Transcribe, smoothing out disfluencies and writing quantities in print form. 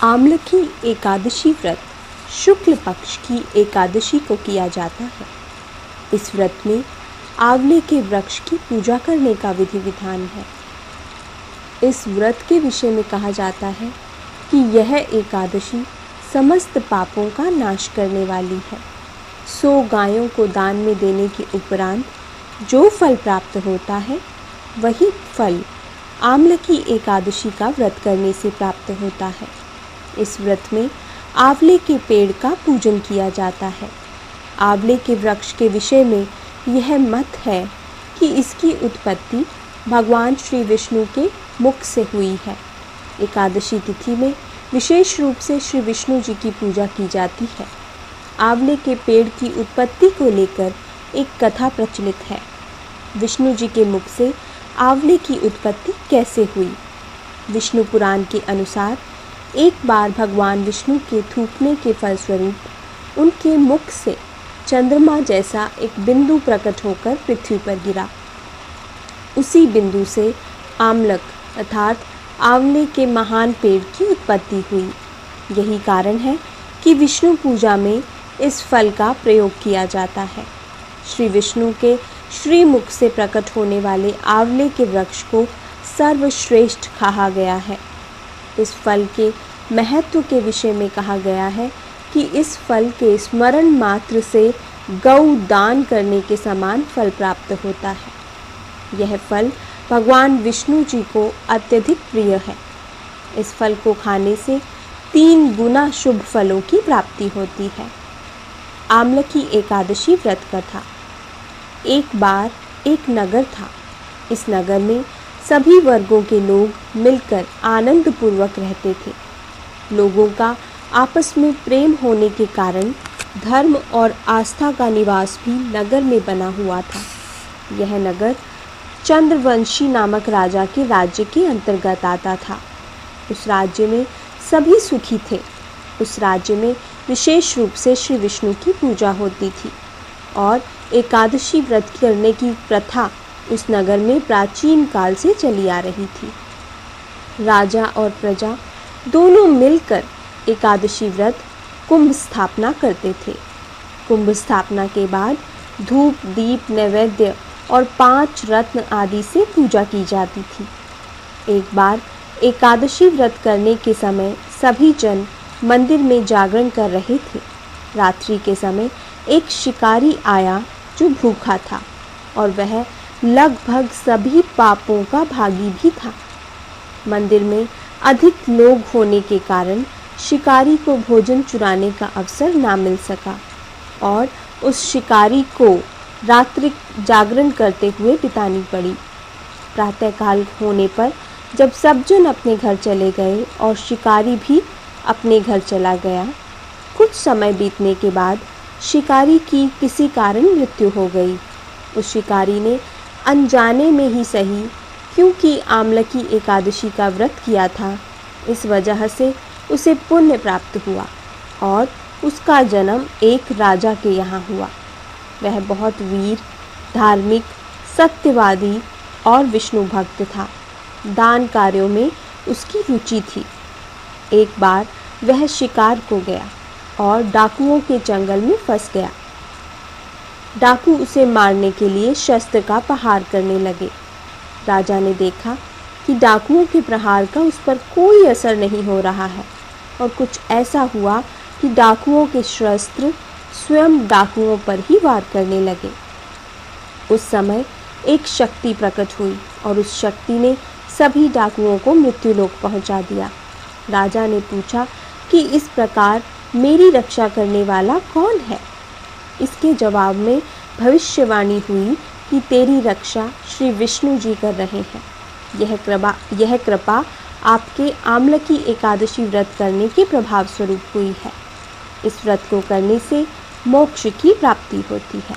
आमलकी एकादशी व्रत शुक्ल पक्ष की एकादशी को किया जाता है। इस व्रत में आंवले के वृक्ष की पूजा करने का विधि विधान है। इस व्रत के विषय में कहा जाता है कि यह एकादशी समस्त पापों का नाश करने वाली है। 100 गायों को दान में देने के उपरांत जो फल प्राप्त होता है वही फल आमलकी एकादशी का व्रत करने से प्राप्त होता है। इस व्रत में आंवले के पेड़ का पूजन किया जाता है। आंवले के वृक्ष के विषय में यह मत है कि इसकी उत्पत्ति भगवान श्री विष्णु के मुख से हुई है। एकादशी तिथि में विशेष रूप से श्री विष्णु जी की पूजा की जाती है। आंवले के पेड़ की उत्पत्ति को लेकर एक कथा प्रचलित है। विष्णु जी के मुख से आंवले की उत्पत्ति कैसे हुई? विष्णु पुराण के अनुसार एक बार भगवान विष्णु के थूकने के फलस्वरूप उनके मुख से चंद्रमा जैसा एक बिंदु प्रकट होकर पृथ्वी पर गिरा। उसी बिंदु से आमलक अर्थात आंवले के महान पेड़ की उत्पत्ति हुई। यही कारण है कि विष्णु पूजा में इस फल का प्रयोग किया जाता है। श्री विष्णु के श्रीमुख से प्रकट होने वाले आंवले के वृक्ष को सर्वश्रेष्ठ कहा गया है। इस फल के महत्व के विषय में कहा गया है कि इस फल के स्मरण मात्र से गौ दान करने के समान फल प्राप्त होता है। यह फल भगवान विष्णु जी को अत्यधिक प्रिय है। इस फल को खाने से 3 गुना शुभ फलों की प्राप्ति होती है। आमलकी एकादशी व्रत कथा। एक बार एक नगर था। इस नगर में सभी वर्गों के लोग मिलकर आनंद पूर्वक रहते थे। लोगों का आपस में प्रेम होने के कारण धर्म और आस्था का निवास भी नगर में बना हुआ था। यह नगर चंद्रवंशी नामक राजा के राज्य के अंतर्गत आता था। उस राज्य में सभी सुखी थे। उस राज्य में विशेष रूप से श्री विष्णु की पूजा होती थी और एकादशी व्रत करने की प्रथा उस नगर में प्राचीन काल से चली आ रही थी। राजा और प्रजा दोनों मिलकर एकादशी व्रत कुंभ स्थापना करते थे। कुंभ स्थापना के बाद धूप दीप नैवेद्य और 5 रत्न आदि से पूजा की जाती थी। एक बार एकादशी व्रत करने के समय सभी जन मंदिर में जागरण कर रहे थे। रात्रि के समय एक शिकारी आया जो भूखा था और वह लगभग सभी पापों का भागी भी था। मंदिर में अधिक लोग होने के कारण शिकारी को भोजन चुराने का अवसर ना मिल सका और उस शिकारी को रात्रि जागरण करते हुए बितानी पड़ी। प्रातःकाल होने पर जब सब जन अपने घर चले गए और शिकारी भी अपने घर चला गया, कुछ समय बीतने के बाद शिकारी की किसी कारण मृत्यु हो गई। उस शिकारी ने अनजाने में ही सही, क्योंकि आमलकी एकादशी का व्रत किया था, इस वजह से उसे पुण्य प्राप्त हुआ और उसका जन्म एक राजा के यहाँ हुआ। वह बहुत वीर, धार्मिक, सत्यवादी और विष्णु भक्त था। दान कार्यों में उसकी रुचि थी। एक बार वह शिकार को गया और डाकुओं के जंगल में फंस गया। डाकू उसे मारने के लिए शस्त्र का प्रहार करने लगे। राजा ने देखा कि डाकुओं के प्रहार का उस पर कोई असर नहीं हो रहा है और कुछ ऐसा हुआ कि डाकुओं के शस्त्र स्वयं डाकुओं पर ही वार करने लगे। उस समय एक शक्ति प्रकट हुई और उस शक्ति ने सभी डाकुओं को मृत्युलोक पहुंचा दिया। राजा ने पूछा कि इस प्रकार मेरी रक्षा करने वाला कौन है? इसके जवाब में भविष्यवाणी हुई कि तेरी रक्षा श्री विष्णु जी कर रहे हैं। यह कृपा आपके आमलकी एकादशी व्रत करने के प्रभाव स्वरूप हुई है। इस व्रत को करने से मोक्ष की प्राप्ति होती है।